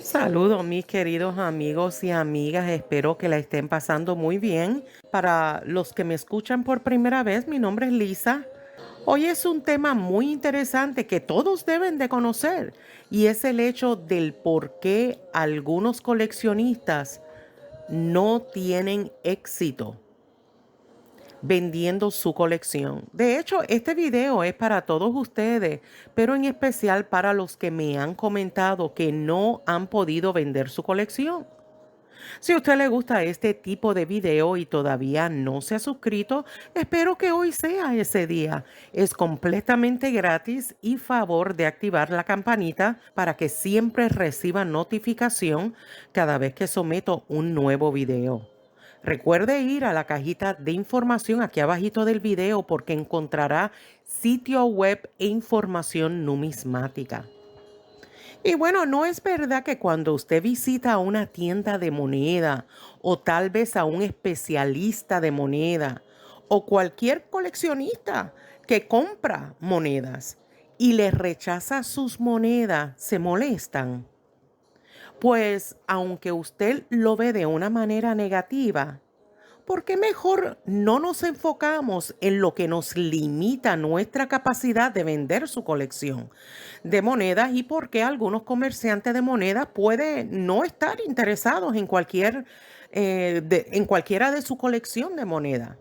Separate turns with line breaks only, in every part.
Saludos mis queridos amigos y amigas, espero que la estén pasando muy bien. Para los que me escuchan por primera vez, mi nombre es Lisa. Hoy es un tema muy interesante que todos deben de conocer y es el hecho del por qué algunos coleccionistas no tienen éxito vendiendo su colección. De hecho, este video es para todos ustedes, pero en especial para los que me han comentado que no han podido vender su colección. Si a usted le gusta este tipo de video y todavía no se ha suscrito, espero que hoy sea ese día. Es completamente gratis y favor de activar la campanita para que siempre reciba notificación cada vez que someto un nuevo video. Recuerde ir a la cajita de información aquí abajito del video porque encontrará sitio web e información numismática. Y bueno, no es verdad que cuando usted visita una tienda de moneda o tal vez a un especialista de moneda o cualquier coleccionista que compra monedas y le rechaza sus monedas, se molestan. Pues aunque usted lo ve de una manera negativa, ¿por qué mejor no nos enfocamos en lo que nos limita nuestra capacidad de vender su colección de monedas y por qué algunos comerciantes de monedas pueden no estar interesados en en cualquiera de su colección de monedas?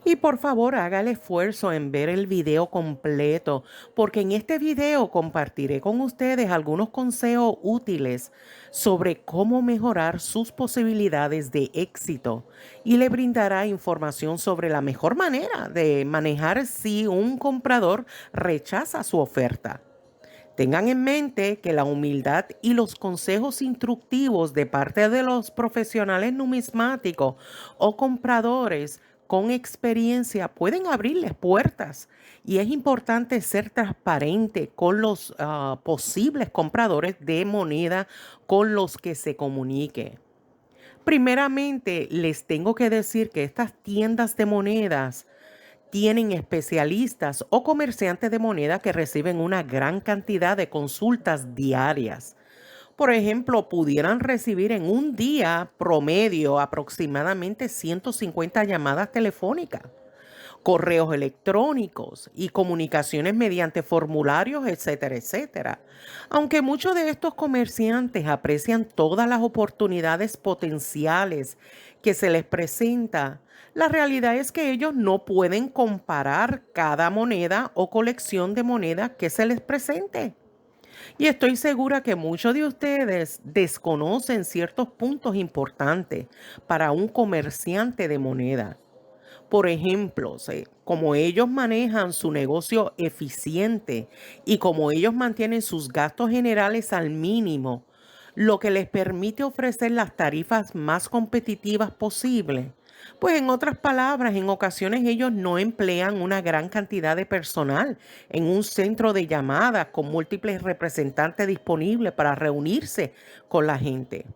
Y por favor, haga el esfuerzo en ver el video completo, porque en este video compartiré con ustedes algunos consejos útiles sobre cómo mejorar sus posibilidades de éxito y le brindará información sobre la mejor manera de manejar si un comprador rechaza su oferta. Tengan en mente que la humildad y los consejos instructivos de parte de los profesionales numismáticos o compradores con experiencia pueden abrirles puertas y es importante ser transparente con los posibles compradores de moneda con los que se comunique. Primeramente, les tengo que decir que estas tiendas de monedas tienen especialistas o comerciantes de moneda que reciben una gran cantidad de consultas diarias. Por ejemplo, pudieran recibir en un día promedio aproximadamente 150 llamadas telefónicas, correos electrónicos y comunicaciones mediante formularios, etcétera, etcétera. Aunque muchos de estos comerciantes aprecian todas las oportunidades potenciales que se les presenta, la realidad es que ellos no pueden comparar cada moneda o colección de monedas que se les presente. Y estoy segura que muchos de ustedes desconocen ciertos puntos importantes para un comerciante de moneda. Por ejemplo, como ellos manejan su negocio eficiente y como ellos mantienen sus gastos generales al mínimo, lo que les permite ofrecer las tarifas más competitivas posibles. Pues en otras palabras, en ocasiones ellos no emplean una gran cantidad de personal en un centro de llamadas con múltiples representantes disponibles para reunirse con la gente.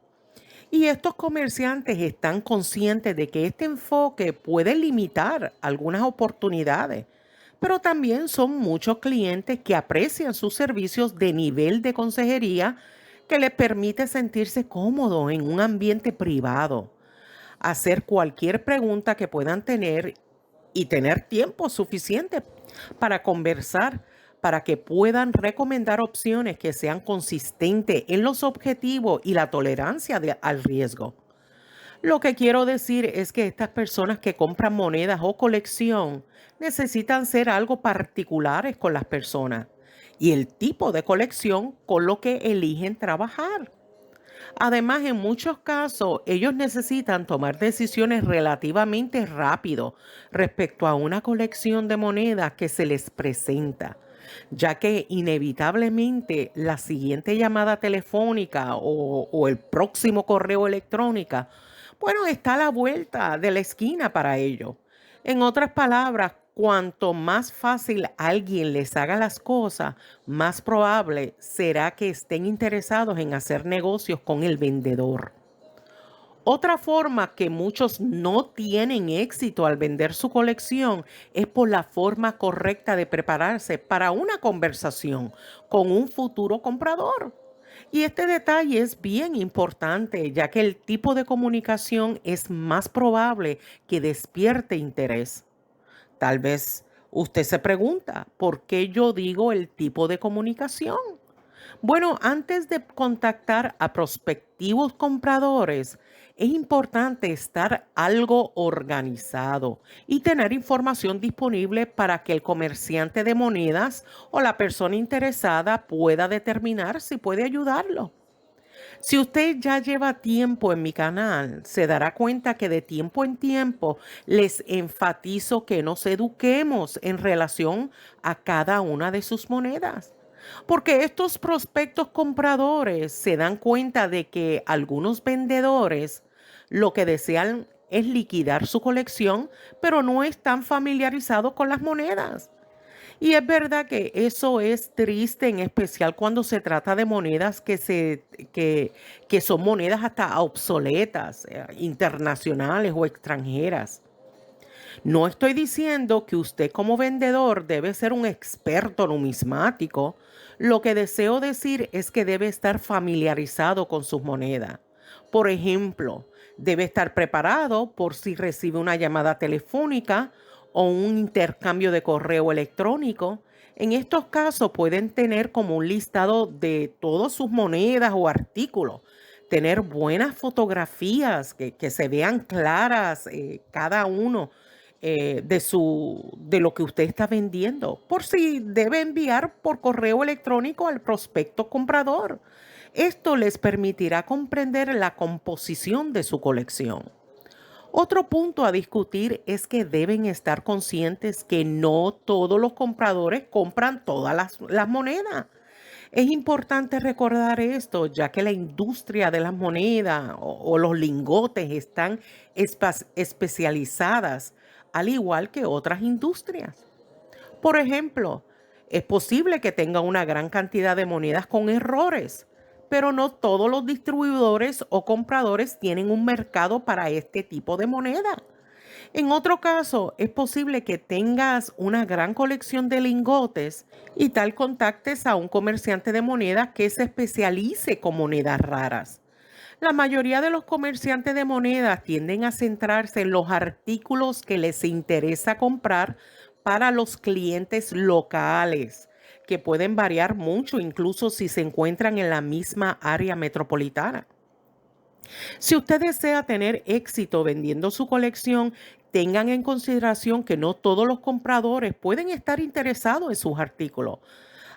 Y estos comerciantes están conscientes de que este enfoque puede limitar algunas oportunidades, pero también son muchos clientes que aprecian sus servicios de nivel de consejería que les permite sentirse cómodos en un ambiente privado, hacer cualquier pregunta que puedan tener y tener tiempo suficiente para conversar, para que puedan recomendar opciones que sean consistentes en los objetivos y la tolerancia al riesgo. Lo que quiero decir es que estas personas que compran monedas o colección necesitan ser algo particulares con las personas y el tipo de colección con lo que eligen trabajar. Además, en muchos casos, ellos necesitan tomar decisiones relativamente rápido respecto a una colección de monedas que se les presenta, ya que inevitablemente la siguiente llamada telefónica o el próximo correo electrónico, bueno, está a la vuelta de la esquina para ellos. En otras palabras, cuanto más fácil alguien les haga las cosas, más probable será que estén interesados en hacer negocios con el vendedor. Otra forma que muchos no tienen éxito al vender su colección es por la forma correcta de prepararse para una conversación con un futuro comprador. Y este detalle es bien importante, ya que el tipo de comunicación es más probable que despierte interés. Tal vez usted se pregunta, ¿por qué yo digo el tipo de comunicación? Bueno, antes de contactar a prospectivos compradores, es importante estar algo organizado y tener información disponible para que el comerciante de monedas o la persona interesada pueda determinar si puede ayudarlo. Si usted ya lleva tiempo en mi canal, se dará cuenta que de tiempo en tiempo les enfatizo que nos eduquemos en relación a cada una de sus monedas. Porque estos prospectos compradores se dan cuenta de que algunos vendedores lo que desean es liquidar su colección, pero no están familiarizados con las monedas. Y es verdad que eso es triste, en especial cuando se trata de monedas que son monedas hasta obsoletas, internacionales o extranjeras. No estoy diciendo que usted como vendedor debe ser un experto numismático. Lo que deseo decir es que debe estar familiarizado con sus monedas. Por ejemplo, debe estar preparado por si recibe una llamada telefónica o un intercambio de correo electrónico. En estos casos pueden tener como un listado de todas sus monedas o artículos, tener buenas fotografías que se vean claras cada uno de lo que usted está vendiendo, por si debe enviar por correo electrónico al prospecto comprador. Esto les permitirá comprender la composición de su colección. Otro punto a discutir es que deben estar conscientes que no todos los compradores compran todas las monedas. Es importante recordar esto, ya que la industria de las monedas o los lingotes están especializadas, al igual que otras industrias. Por ejemplo, es posible que tenga una gran cantidad de monedas con errores, pero no todos los distribuidores o compradores tienen un mercado para este tipo de moneda. En otro caso, es posible que tengas una gran colección de lingotes y tal contactes a un comerciante de monedas que se especialice con monedas raras. La mayoría de los comerciantes de monedas tienden a centrarse en los artículos que les interesa comprar para los clientes locales, que pueden variar mucho incluso si se encuentran en la misma área metropolitana. Si usted desea tener éxito vendiendo su colección, tengan en consideración que no todos los compradores pueden estar interesados en sus artículos.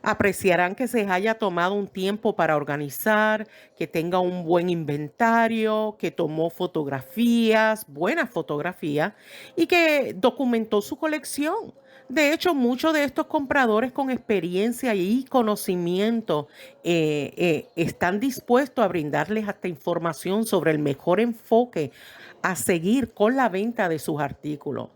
Apreciarán que se haya tomado un tiempo para organizar, que tenga un buen inventario, que tomó fotografías, buenas fotografías, y que documentó su colección. De hecho, muchos de estos compradores con experiencia y conocimiento están dispuestos a brindarles hasta información sobre el mejor enfoque a seguir con la venta de sus artículos.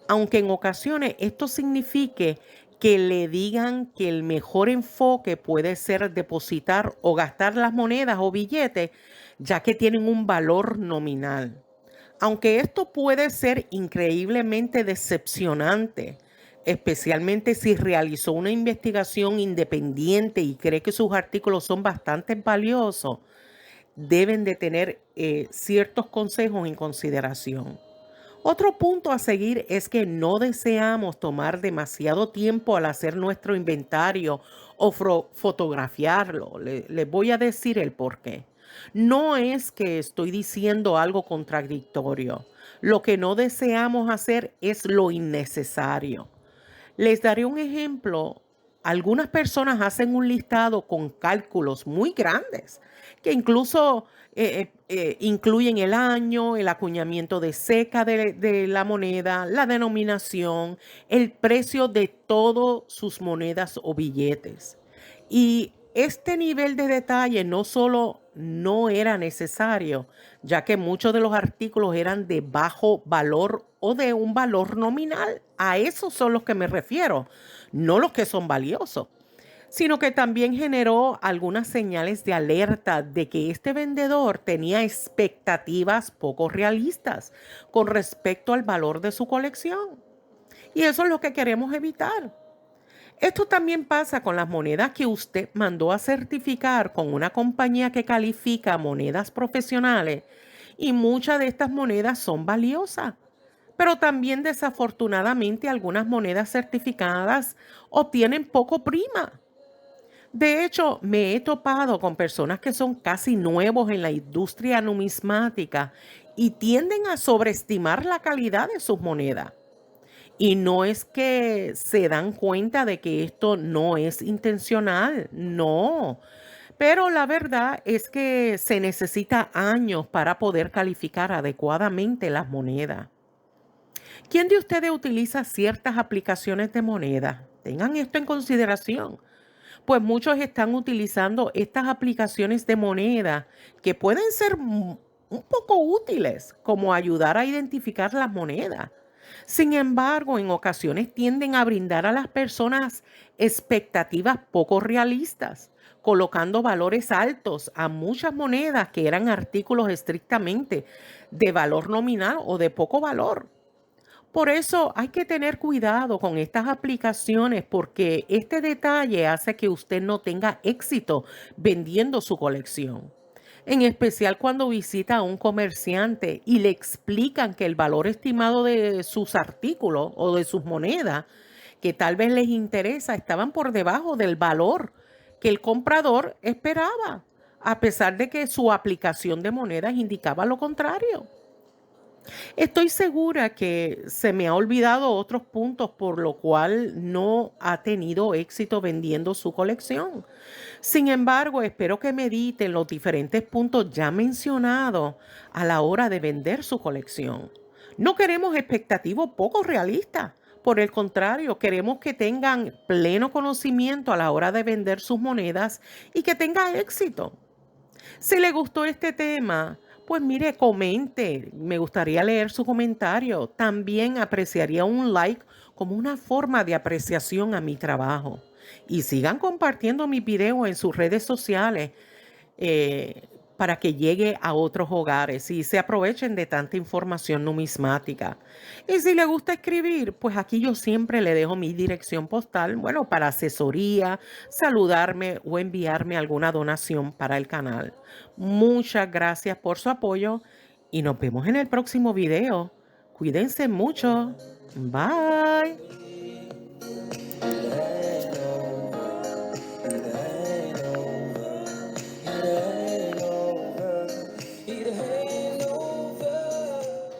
Aunque en ocasiones esto signifique que le digan que el mejor enfoque puede ser depositar o gastar las monedas o billetes, ya que tienen un valor nominal. Aunque esto puede ser increíblemente decepcionante, especialmente si realizó una investigación independiente y cree que sus artículos son bastante valiosos, deben de tener ciertos consejos en consideración. Otro punto a seguir es que no deseamos tomar demasiado tiempo al hacer nuestro inventario o fotografiarlo. Les voy a decir el por qué. No es que estoy diciendo algo contradictorio. Lo que no deseamos hacer es lo innecesario. Les daré un ejemplo. Algunas personas hacen un listado con cálculos muy grandes, que incluso incluyen el año, el acuñamiento de seca de la moneda, la denominación, el precio de todas sus monedas o billetes. Y este nivel de detalle no solo no era necesario, ya que muchos de los artículos eran de bajo valor o de un valor nominal. A esos son los que me refiero, no los que son valiosos. sino que también generó algunas señales de alerta de que este vendedor tenía expectativas poco realistas con respecto al valor de su colección. Y eso es lo que queremos evitar. Esto también pasa con las monedas que usted mandó a certificar con una compañía que califica monedas profesionales, y muchas de estas monedas son valiosas. Pero también desafortunadamente algunas monedas certificadas obtienen poco prima. De hecho, me he topado con personas que son casi nuevos en la industria numismática y tienden a sobreestimar la calidad de sus monedas. Y no es que se dan cuenta de que esto no es intencional, no. Pero la verdad es que se necesita años para poder calificar adecuadamente las monedas. ¿Quién de ustedes utiliza ciertas aplicaciones de moneda? Tengan esto en consideración, pues muchos están utilizando estas aplicaciones de moneda que pueden ser un poco útiles, como ayudar a identificar las monedas. Sin embargo, en ocasiones tienden a brindar a las personas expectativas poco realistas, colocando valores altos a muchas monedas que eran artículos estrictamente de valor nominal o de poco valor. Por eso hay que tener cuidado con estas aplicaciones, porque este detalle hace que usted no tenga éxito vendiendo su colección. En especial cuando visita a un comerciante y le explican que el valor estimado de sus artículos o de sus monedas que tal vez les interesa estaban por debajo del valor que el comprador esperaba, a pesar de que su aplicación de monedas indicaba lo contrario. Estoy segura que se me ha olvidado otros puntos por lo cual no ha tenido éxito vendiendo su colección. Sin embargo, espero que mediten los diferentes puntos ya mencionados a la hora de vender su colección. No queremos expectativas poco realistas. Por el contrario, queremos que tengan pleno conocimiento a la hora de vender sus monedas y que tenga éxito. Si le gustó este tema, pues mire, comente. Me gustaría leer su comentario. También apreciaría un like como una forma de apreciación a mi trabajo. Y sigan compartiendo mi video en sus redes sociales, para que llegue a otros hogares y se aprovechen de tanta información numismática. Y si le gusta escribir, pues aquí yo siempre le dejo mi dirección postal, bueno, para asesoría, saludarme o enviarme alguna donación para el canal. Muchas gracias por su apoyo y nos vemos en el próximo video. Cuídense mucho. Bye.